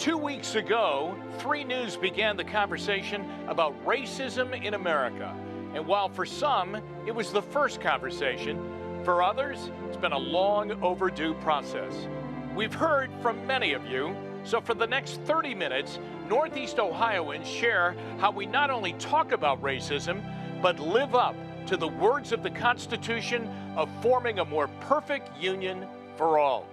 2 weeks ago, 3 News began the conversation about racism in America. And while for some, it was the first conversation, for others, it's been a long overdue process. We've heard from many of you, so for the next 30 minutes, Northeast Ohioans share how we not only talk about racism, but live up to the words of the Constitution of forming a more perfect union for all.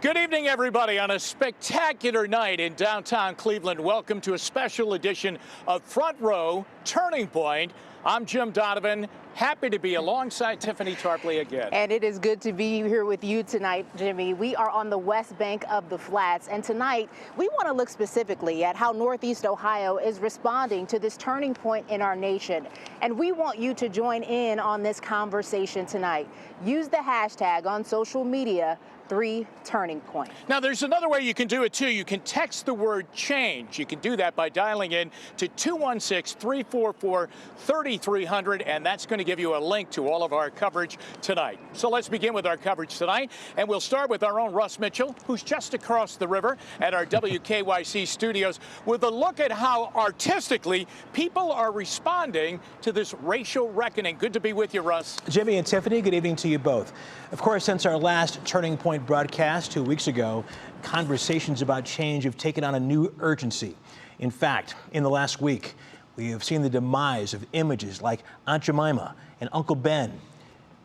Good evening, everybody. On a spectacular night in downtown Cleveland, welcome to a special edition of Front Row Turning Point. I'm Jim Donovan, happy to be alongside Tiffany Tarpley again. And it is good to be here with you tonight, Jimmy. We are on the west bank of the Flats, and tonight we want to look specifically at how Northeast Ohio is responding to this turning point in our nation. And we want you to join in on this conversation tonight. Use the hashtag on social media, 3Turning Point. Now, there's another way you can do it, too. You can text the word change. You can do that by dialing in to 216-344-3300, and that's going to give you a link to all of our coverage tonight. So let's begin with our coverage tonight, and we'll start with our own Russ Mitchell, who's just across the river at our WKYC studios, with a look at how artistically people are responding to this racial reckoning. Good to be with you, Russ. Jimmy and Tiffany, good evening to you both. Of course, since our last Turning Point broadcast 2 weeks ago, conversations about change have taken on a new urgency. In fact, in the last week, we have seen the demise of images like Aunt Jemima and Uncle Ben.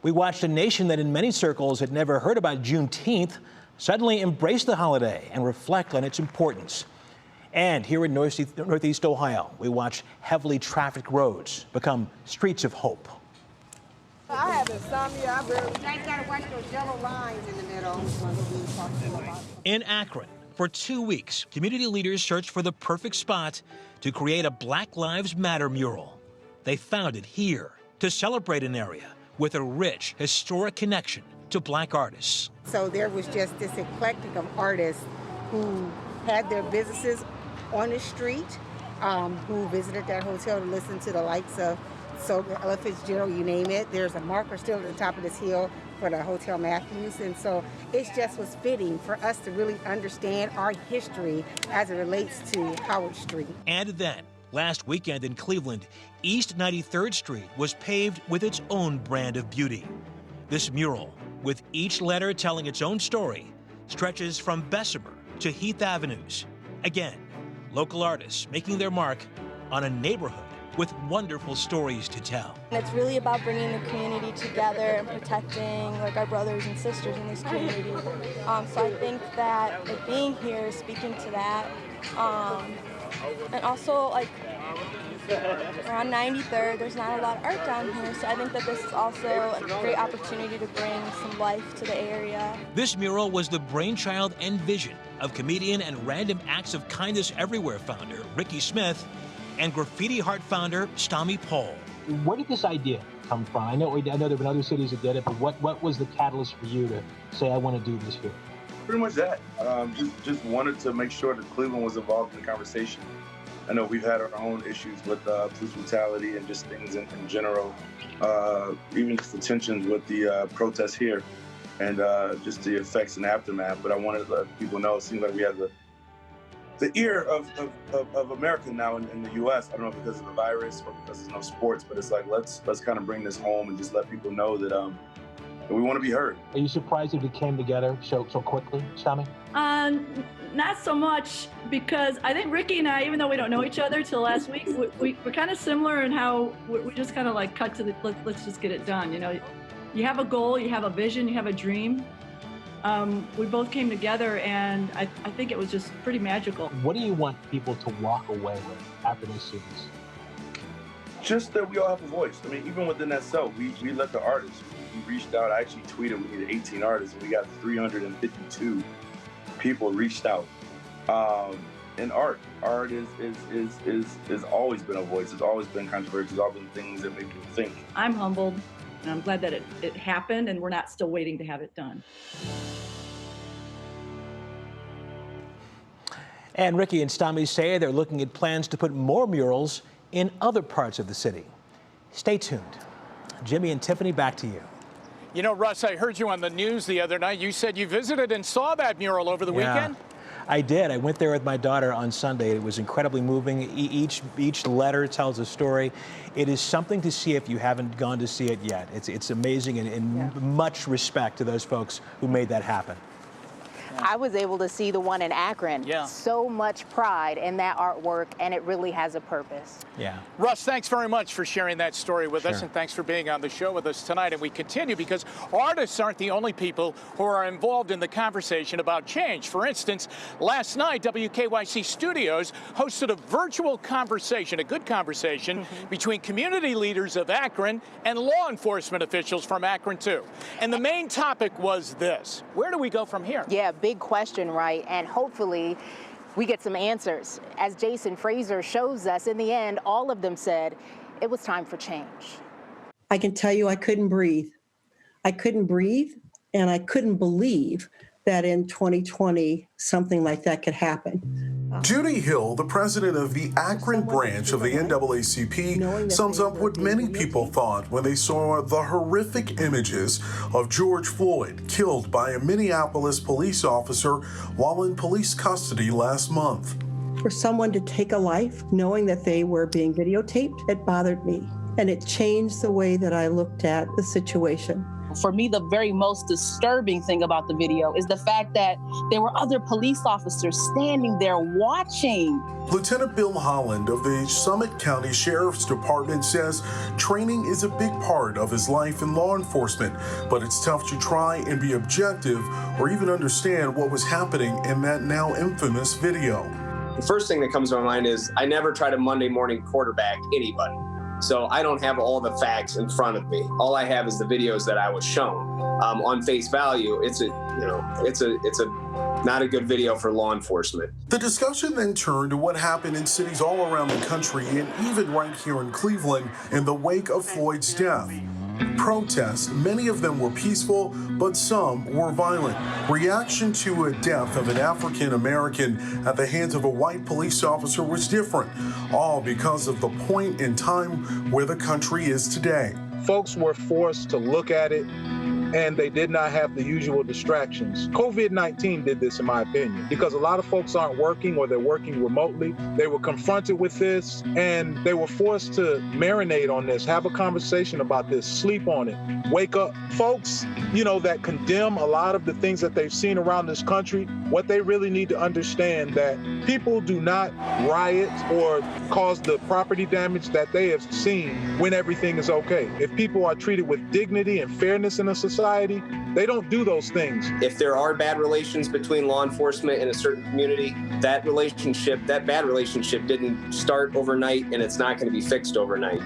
We watched a nation that in many circles had never heard about Juneteenth suddenly embrace the holiday and reflect on its importance. And here in Northeast Ohio, we watched heavily trafficked roads become streets of hope. I have insomnia. You guys gotta watch those yellow lines in the middle. In Akron, for 2 weeks, community leaders searched for the perfect spot to create a Black Lives Matter mural. They found it here to celebrate an area with a rich, historic connection to Black artists. So there was just this eclectic of artists who had their businesses on the street, who visited that hotel to listen to the likes of Ella Fitzgerald, you name it. There's a marker still at the top of this hill for the Hotel Matthews. And so it just was fitting for us to really understand our history as it relates to Howard Street. And then, last weekend in Cleveland, East 93rd Street was paved with its own brand of beauty. This mural, with each letter telling its own story, stretches from Bessemer to Heath Avenues. Again, local artists making their mark on a neighborhood with wonderful stories to tell. It's really about bringing the community together and protecting our brothers and sisters in this community. So I think that being here is speaking to that. And also around 93rd, there's not a lot of art down here, so I think that this is also a great opportunity to bring some life to the area. This mural was the brainchild and vision of comedian and Random Acts of Kindness Everywhere founder Ricky Smith and Graffiti Heart founder Stami Paul. Where did this idea come from? I know there have been other cities that did it, but what was the catalyst for you to say, I want to do this here? Pretty much that. Just wanted to make sure that Cleveland was involved in the conversation. I know we've had our own issues with police brutality and just things in general, even just the tensions with the protests here and just the effects and aftermath. But I wanted to let people know it seems like we have the ear of America now in the U.S. I don't know if because of the virus or because there's no sports, but it's like let's kind of bring this home and just let people know that we want to be heard. Are you surprised that we came together so quickly, Stami? Not so much, because I think Ricky and I, even though we don't know each other till last week, we're kind of similar in how we just kind of cut to the let's just get it done. You know, you have a goal, you have a vision, you have a dream. We both came together, and I think it was just pretty magical. What do you want people to walk away with after they see this? Just that we all have a voice. I mean, even within that cell, we let the artists. We reached out. I actually tweeted we needed 18 artists, and we got 352 people reached out. And art is always been a voice. It's always been controversial. It's always been things that make people think. I'm humbled. And I'm glad that it happened, and we're not still waiting to have it done. And Ricky and Stami say they're looking at plans to put more murals in other parts of the city. Stay tuned. Jimmy and Tiffany, back to you. You know, Russ, I heard you on the news the other night. You said you visited and saw that mural over the weekend? I did. I went there with my daughter on Sunday. It was incredibly moving. Each letter tells a story. It is something to see if you haven't gone to see it yet. It's amazing, and much respect to those folks who made that happen. I was able to see the one in Akron. Yeah. So much pride in that artwork, and it really has a purpose. Yeah. Russ, thanks very much for sharing that story with us, Sure. and thanks for being on the show with us tonight. And we continue because artists aren't the only people who are involved in the conversation about change. For instance, last night, WKYC Studios hosted a virtual conversation, a good conversation, between community leaders of Akron and law enforcement officials from Akron, too. And the main topic was this: where do we go from here? Yeah, big question, right? And hopefully we get some answers. As Jason Fraser shows us, in the end, all of them said it was time for change. I can tell you I couldn't breathe. I couldn't breathe, and I couldn't believe that in 2020 something like that could happen. Judy Hill, the president of the Akron branch of the NAACP, sums up what many people thought when they saw the horrific images of George Floyd killed by a Minneapolis police officer while in police custody last month. For someone to take a life knowing that they were being videotaped, it bothered me. And it changed the way that I looked at the situation. For me, the very most disturbing thing about the video is the fact that there were other police officers standing there watching. Lieutenant Bill Holland of the Summit County Sheriff's Department says training is a big part of his life in law enforcement, but it's tough to try and be objective or even understand what was happening in that now infamous video. The first thing that comes to my mind is I never try to Monday morning quarterback anybody. So I don't have all the facts in front of me. All I have is the videos that I was shown. On face value, it's not a good video for law enforcement. The discussion then turned to what happened in cities all around the country and even right here in Cleveland in the wake of Floyd's death. Protests, many of them were peaceful, but some were violent. Reaction to a death of an African American at the hands of a white police officer was different, all because of the point in time where the country is today. Folks were forced to look at it, and they did not have the usual distractions. COVID-19 did this, in my opinion, because a lot of folks aren't working or they're working remotely. They were confronted with this, and they were forced to marinate on this, have a conversation about this, sleep on it, wake up. Folks, that condemn a lot of the things that they've seen around this country, what they really need to understand that people do not riot or cause the property damage that they have seen when everything is okay. If people are treated with dignity and fairness in a society, they don't do those things. If there are bad relations between law enforcement and a certain community, that bad relationship didn't start overnight, and it's not going to be fixed overnight.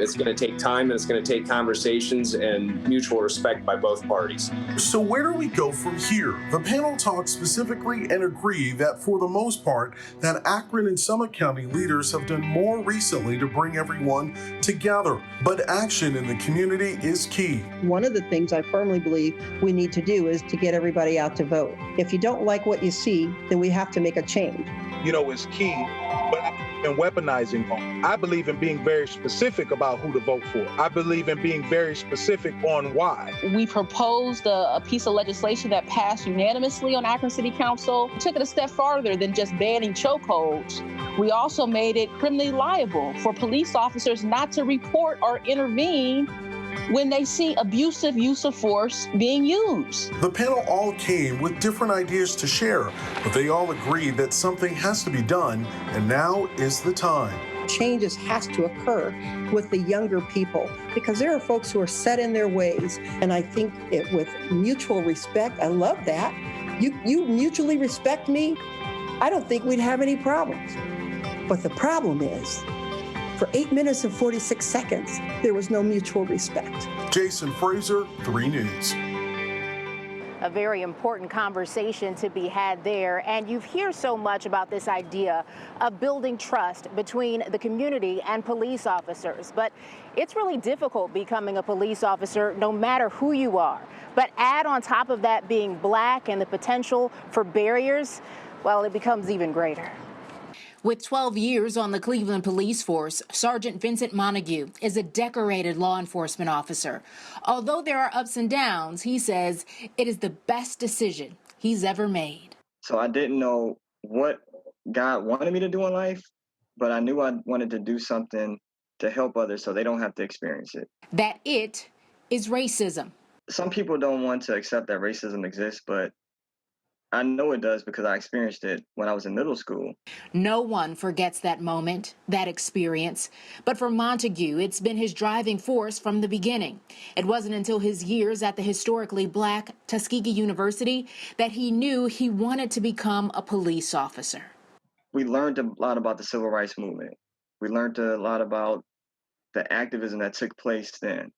It's going to take time, and it's going to take conversations and mutual respect by both parties. So where do we go from here? The panel talked specifically and agree that for the most part, that Akron and Summit County leaders have done more recently to bring everyone together. But action in the community is key. One of the things I firmly believe we need to do is to get everybody out to vote. If you don't like what you see, then we have to make a change. Is key, but in weaponizing vote. I believe in being very specific about who to vote for. I believe in being very specific on why. We proposed a piece of legislation that passed unanimously on Akron City Council. We took it a step farther than just banning chokeholds. We also made it criminally liable for police officers not to report or intervene when they see abusive use of force being used. The panel all came with different ideas to share, but they all agreed that something has to be done, and now is the time. Changes has to occur with the younger people because there are folks who are set in their ways, and I think with mutual respect, I love that. You mutually respect me, I don't think we'd have any problems. But the problem is, for 8 minutes and 46 seconds, there was no mutual respect. Jason Fraser, 3 News. A very important conversation to be had there. And you hear so much about this idea of building trust between the community and police officers. But it's really difficult becoming a police officer no matter who you are. But add on top of that being Black and the potential for barriers, well, it becomes even greater. With 12 years on the Cleveland police force, Sergeant Vincent Montague is a decorated law enforcement officer. Although there are ups and downs, he says it is the best decision he's ever made. So I didn't know what God wanted me to do in life, but I knew I wanted to do something to help others so they don't have to experience it. That it is racism. Some people don't want to accept that racism exists, but I know it does because I experienced it when I was in middle school. No one forgets that moment, that experience. But for Montague, it's been his driving force from the beginning. It wasn't until his years at the historically black Tuskegee University that he knew he wanted to become a police officer. We learned a lot about the civil rights movement. We learned a lot about the activism that took place then.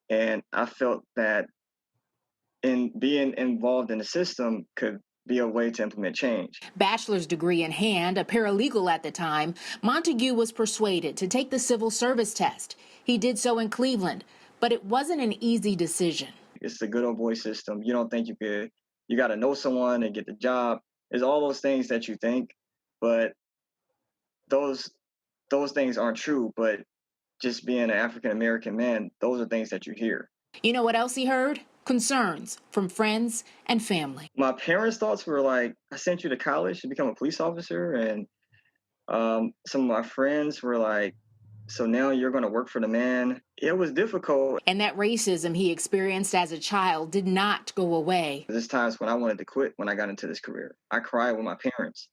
And I felt that in being involved in the system could be a way to implement change. Bachelor's degree in hand, a paralegal at the time, Montague was persuaded to take the civil service test. He did so in Cleveland, but it wasn't an easy decision. It's the good old boy system. You don't think you could, you got to know someone and get the job. There's all those things that you think, but those things aren't true. But just being an African-American man, those are things that you hear. You know what else he heard? Concerns from friends and family. My parents' thoughts were like, I sent you to college to become a police officer. And some of my friends were like, so now you're going to work for the man. It was difficult. And that racism he experienced as a child did not go away. There's times when I wanted to quit when I got into this career. I cried with my parents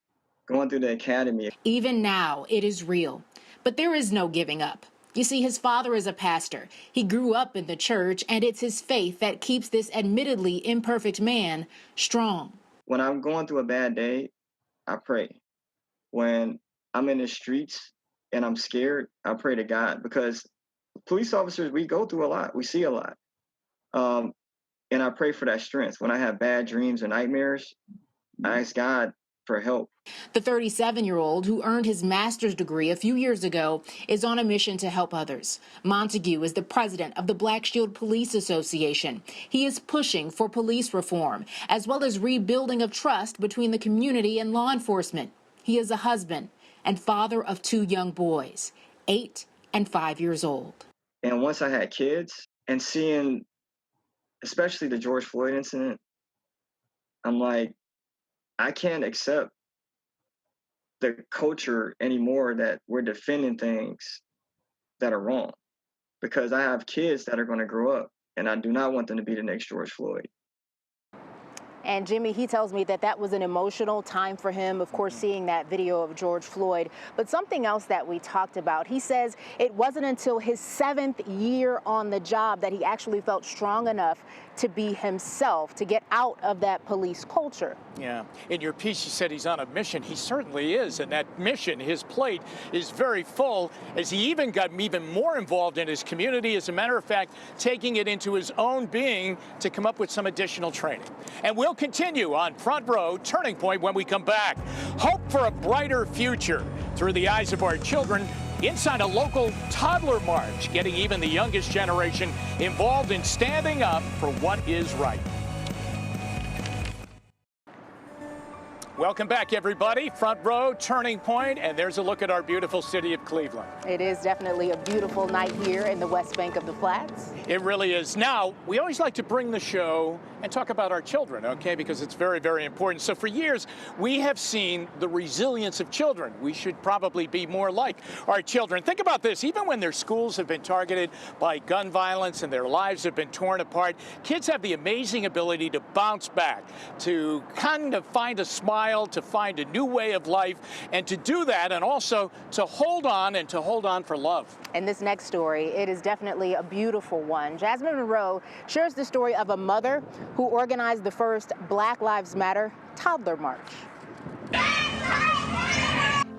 going through the academy. Even now, it is real. But there is no giving up. You see, his father is a pastor. He grew up in the church, and it's his faith that keeps this admittedly imperfect man strong. When I'm going through a bad day, I pray. When I'm in the streets and I'm scared, I pray to God, because police officers, we go through a lot. We see a lot. And I pray for that strength. When I have bad dreams or nightmares, I ask God for help. The 37-year-old who earned his master's degree a few years ago is on a mission to help others. Montague is the president of the Black Shield Police Association. He is pushing for police reform, as well as rebuilding of trust between the community and law enforcement. He is a husband and father of 2 young boys, 8 and 5 years old. And once I had kids and seeing, especially the George Floyd incident, I'm like, I can't accept the culture anymore that we're defending things that are wrong, because I have kids that are going to grow up and I do not want them to be the next George Floyd. And Jimmy, he tells me that that was an emotional time for him, of course, seeing that video of George Floyd. But something else that we talked about, he says it wasn't until his 7th year on the job that he actually felt strong enough to be himself, to get out of that police culture. Yeah. In your piece, you said he's on a mission. He certainly is. And that mission, his plate, is very full, as he even got even more involved in his community. As a matter of fact, taking it into his own being to come up with some additional training. And we'll continue on Front Row Turning Point when we come back. Hope for a brighter future through the eyes of our children inside a local toddler march, getting even the youngest generation involved in standing up for what is right. Welcome back, everybody. Front Row Turning Point, and there's a look at our beautiful city of Cleveland. It is definitely a beautiful night here in the West Bank of the Flats. It really is. Now, we always like to bring the show and talk about our children, okay, because it's very, very important. So for years, we have seen the resilience of children. We should probably be more like our children. Think about this. Even when their schools have been targeted by gun violence and their lives have been torn apart, kids have the amazing ability to bounce back, to kind of find a smile, to find a new way of life, and to do that, and also to hold on, and to hold on for love. And this next story, it is definitely a beautiful one. Jasmine Mural shares the story of a mother who organized the first Black Lives Matter Toddler March.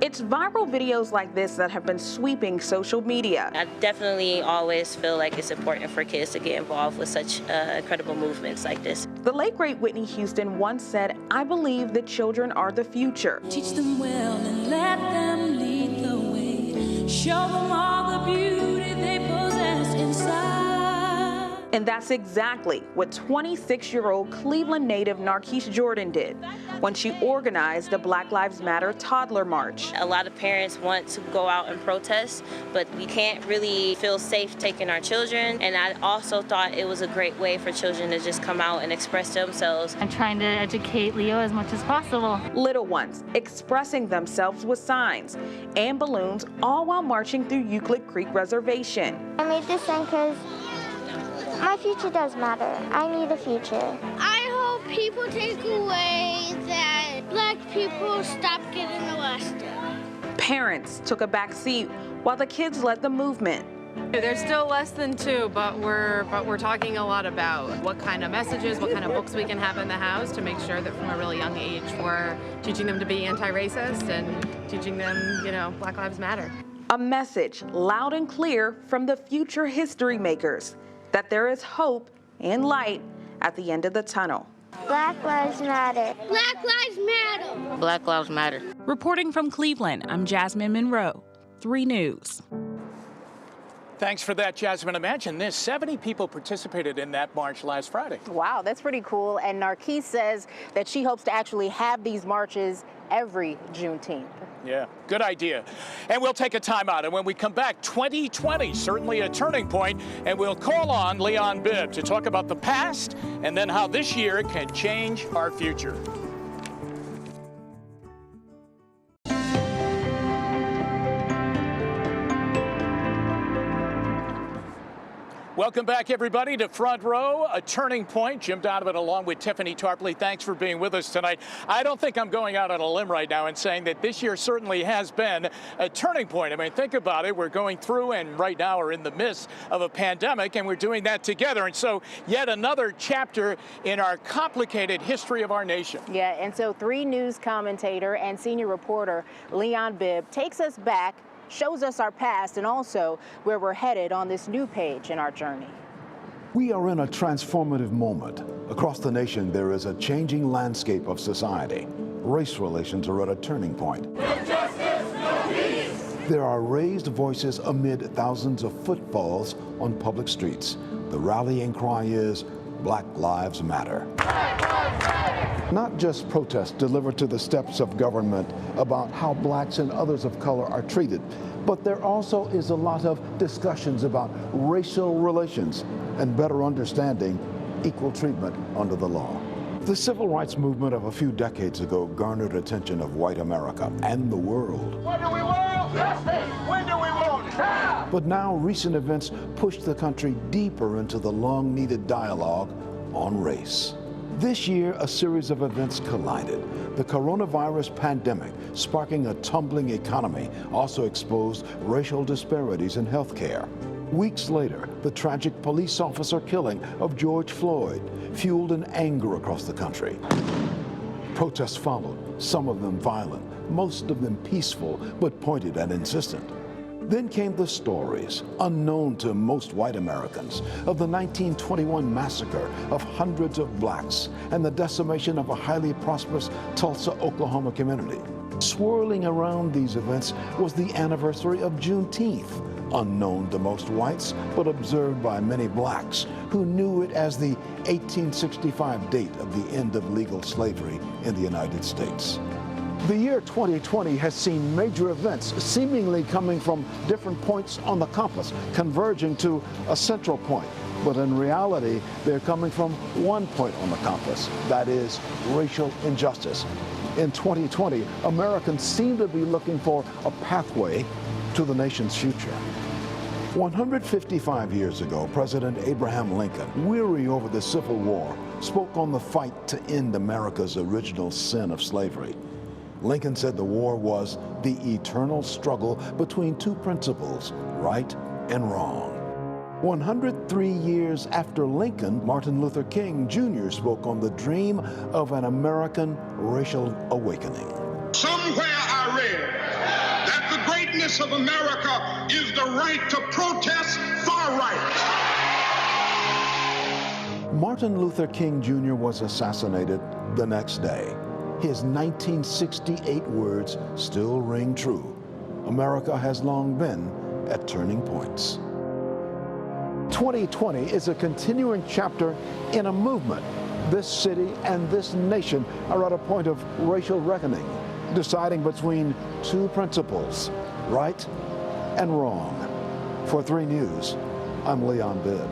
It's viral videos like this that have been sweeping social media. I definitely always feel like it's important for kids to get involved with such incredible movements like this. The late great Whitney Houston once said, "I believe that children are the future." Teach them well and let them lead the way. Show them all the beauty they possess inside. And that's exactly what 26-year-old Cleveland native Narkeisha Jordan did when she organized the Black Lives Matter Toddler March. A lot of parents want to go out and protest, but we can't really feel safe taking our children. And I also thought it was a great way for children to just come out and express themselves. I'm trying to educate Leo as much as possible. Little ones expressing themselves with signs and balloons, all while marching through Euclid Creek Reservation. I made this sign because my future does matter. I need a future. I hope people take away that Black people stop getting arrested. Parents took a back seat while the kids led the movement. There's still less than 2, but we're talking a lot about what kind of messages, what kind of books we can have in the house to make sure that from a really young age we're teaching them to be anti-racist and teaching them, Black Lives Matter. A message loud and clear from the future history makers that there is hope and light at the end of the tunnel. Black Lives Matter. Black Lives Matter. Black Lives Matter. Reporting from Cleveland, I'm Jasmine Monroe, 3 News. Thanks for that, Jasmine. Imagine this, 70 people participated in that march last Friday. Wow, that's pretty cool. And Narkeisha says that she hopes to actually have these marches every Juneteenth. Yeah, good idea. And we'll take a timeout. And when we come back, 2020, certainly a turning point. And we'll call on Leon Bibb to talk about the past and then how this year can change our future. Welcome back, everybody, to Front Row, a turning point. Jim Donovan along with Tiffany Tarpley. Thanks for being with us tonight. I don't think I'm going out on a limb right now and saying that this year certainly has been a turning point. I mean, think about it. We're going through and right now are in the midst of a pandemic, and we're doing that together. And so yet another chapter in our complicated history of our nation. Yeah, and so 3 News commentator and senior reporter Leon Bibb takes us back, shows us our past, and also where we're headed on this new page in our journey. We are in a transformative moment. Across the nation, there is a changing landscape of society. Race relations are at a turning point. No justice, no peace. There are raised voices amid thousands of footfalls on public streets. The rallying cry is, Black Lives Matter. Black Lives Matter. Not just protests delivered to the steps of government about how blacks and others of color are treated, but there also is a lot of discussions about racial relations and better understanding equal treatment under the law. The civil rights movement of a few decades ago garnered attention of white America and the world. What do we want? Justice. When do we want it? Now. But now recent events pushed the country deeper into the long-needed dialogue on race. This year, a series of events collided. The coronavirus pandemic, sparking a tumbling economy, also exposed racial disparities in healthcare. Weeks later, the tragic police officer killing of George Floyd fueled an anger across the country. Protests followed, some of them violent, most of them peaceful, but pointed and insistent. Then came the stories, unknown to most white Americans, of the 1921 massacre of hundreds of blacks and the decimation of a highly prosperous Tulsa, Oklahoma community. Swirling around these events was the anniversary of Juneteenth, unknown to most whites, but observed by many blacks who knew it as the 1865 date of the end of legal slavery in the United States. The year 2020 has seen major events seemingly coming from different points on the compass, converging to a central point. But in reality, they're coming from one point on the compass, that is, racial injustice. In 2020, Americans seem to be looking for a pathway to the nation's future. 155 years ago, President Abraham Lincoln, weary over the Civil War, spoke on the fight to end America's original sin of slavery. Lincoln said the war was the eternal struggle between two principles, right and wrong. 103 years after Lincoln, Martin Luther King Jr. spoke on the dream of an American racial awakening. Somewhere I read that the greatness of America is the right to protest far right. Martin Luther King Jr. was assassinated the next day. His 1968 words still ring true. America has long been at turning points. 2020 is a continuing chapter in a movement. This city and this nation are at a point of racial reckoning, deciding between two principles, right and wrong. For 3 News, I'm Leon Bibb.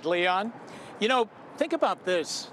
Leon, you know, think about this.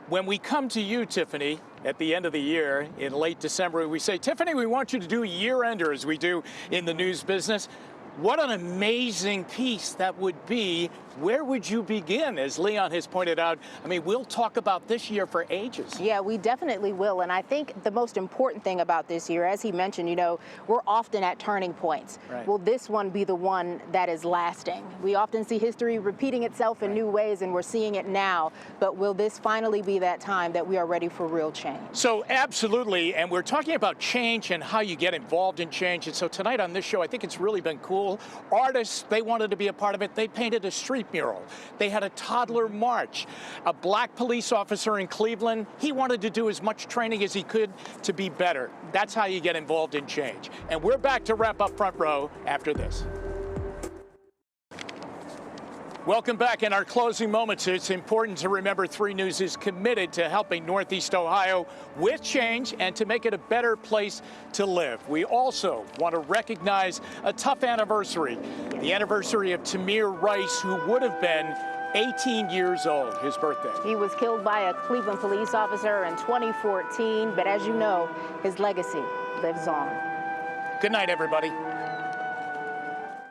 When we come to you, Tiffany, at the end of the year in late December, we say, Tiffany, we want you to do a year-ender as we do in the news business. What an amazing piece that would be. Where would you begin? As Leon has pointed out, I mean, we'll talk about this year for ages. Yeah, we definitely will. And I think the most important thing about this year, as he mentioned, you know, we're often at turning points. Right. Will this one be the one that is lasting? We often see history repeating itself in new ways, and we're seeing it now. But will this finally be that time that we are ready for real change? So absolutely. And we're talking about change and how you get involved in change. And so tonight on this show, I think it's really been cool. Artists, they wanted to be a part of it. They painted a street mural. They had a toddler march. A black police officer in Cleveland, he wanted to do as much training as he could to be better. That's how you get involved in change. And we're back to wrap up Front Row after this. Welcome back. In our closing moments, it's important to remember 3 News is committed to helping Northeast Ohio with change and to make it a better place to live. We also want to recognize a tough anniversary, the anniversary of Tamir Rice, who would have been 18 years old, his birthday. He was killed by a Cleveland police officer in 2014, but as you know, his legacy lives on. Good night, everybody.